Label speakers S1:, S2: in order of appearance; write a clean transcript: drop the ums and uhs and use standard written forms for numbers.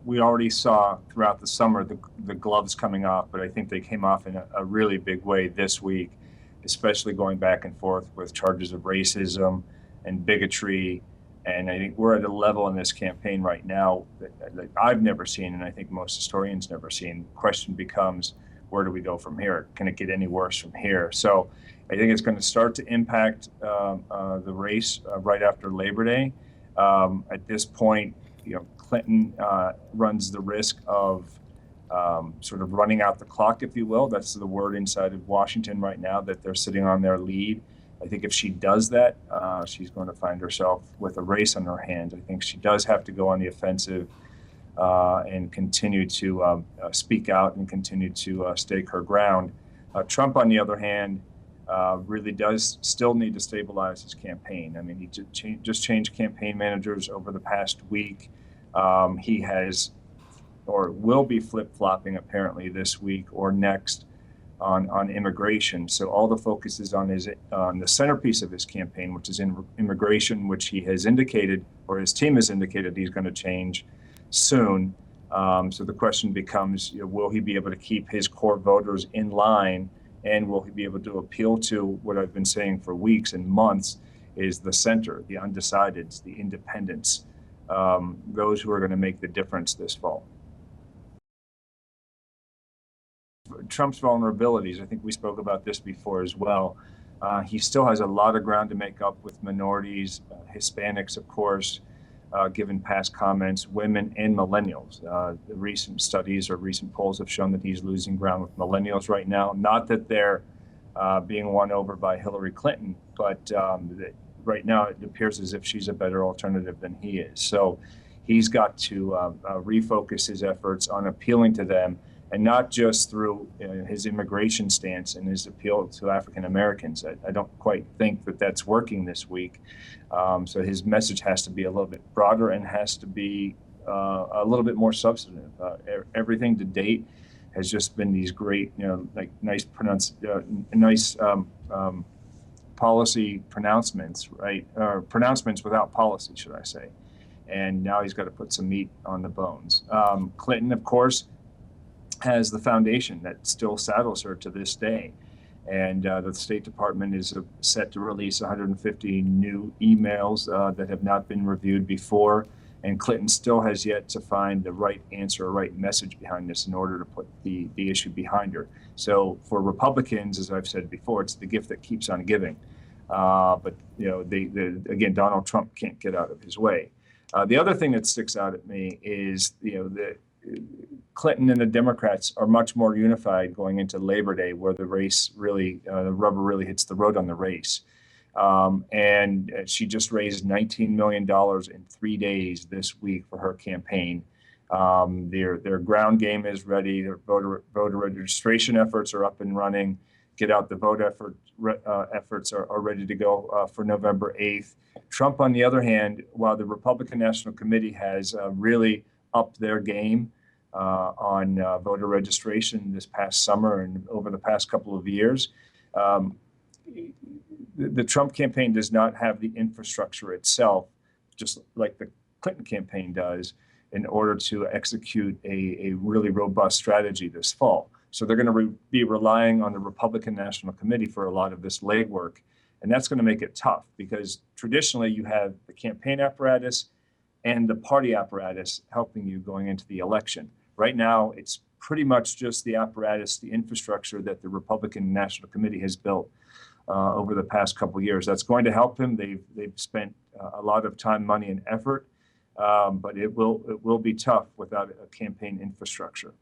S1: we already saw throughout the summer the gloves coming off, but I think they came off in a really big way this week, especially going back and forth with charges of racism and bigotry. And I think we're at a level in this campaign right now that I've never seen, and I think most historians never seen. The question becomes, where do we go from here? Can it get any worse from here? So I think it's going to start to impact the race right after Labor Day. At this point, Clinton runs the risk of sort of running out the clock, if you will. That's the word inside of Washington right now, that they're sitting on their lead. I think if she does that, she's going to find herself with a race on her hands. I think she does have to go on the offensive and continue to speak out and continue to stake her ground. Trump, on the other hand, really does still need to stabilize his campaign. I mean, he just changed campaign managers over the past week. He has, or will be, flip-flopping apparently this week or next on immigration. So all the focus is on the centerpiece of his campaign, which is immigration, which he has indicated, or his team has indicated, he's going to change soon. So the question becomes, will he be able to keep his core voters in line, and will he be able to appeal to what I've been saying for weeks and months, is the center, the undecideds, the independents, those who are going to make the difference this fall. Trump's vulnerabilities, I think we spoke about this before as well. He still has a lot of ground to make up with minorities, Hispanics, of course, given past comments, women and millennials. The recent studies or recent polls have shown that he's losing ground with millennials right now. Not that they're being won over by Hillary Clinton, but right now it appears as if she's a better alternative than he is. So he's got to refocus his efforts on appealing to them, and not just through his immigration stance and his appeal to African Americans. I don't quite think that that's working this week. So his message has to be a little bit broader and has to be a little bit more substantive. Everything to date has just been these great, like nice policy pronouncements, right? Or pronouncements without policy, should I say? And now he's got to put some meat on the bones. Clinton, of course, has the foundation that still saddles her to this day. And the State Department is set to release 150 new emails that have not been reviewed before. And Clinton still has yet to find the right answer or right message behind this in order to put the issue behind her. So for Republicans, as I've said before, it's the gift that keeps on giving. But again, Donald Trump can't get out of his way. The other thing that sticks out at me is Clinton and the Democrats are much more unified going into Labor Day, where the race really, the rubber really hits the road on the race. And she just raised $19 million in 3 days this week for her campaign. Their ground game is ready. Their voter registration efforts are up and running. Get out the vote efforts are ready to go for November 8th. Trump, on the other hand, while the Republican National Committee has really upped their game on voter registration this past summer and over the past couple of years, the Trump campaign does not have the infrastructure itself, just like the Clinton campaign does, in order to execute a really robust strategy this fall. So they're going to be relying on the Republican National Committee for a lot of this legwork. And that's going to make it tough, because traditionally you have the campaign apparatus and the party apparatus helping you going into the election. Right now, it's pretty much just the apparatus, the infrastructure that the Republican National Committee has built over the past couple of years. That's going to help him. They've spent a lot of time, money, and effort, but it will be tough without a campaign infrastructure.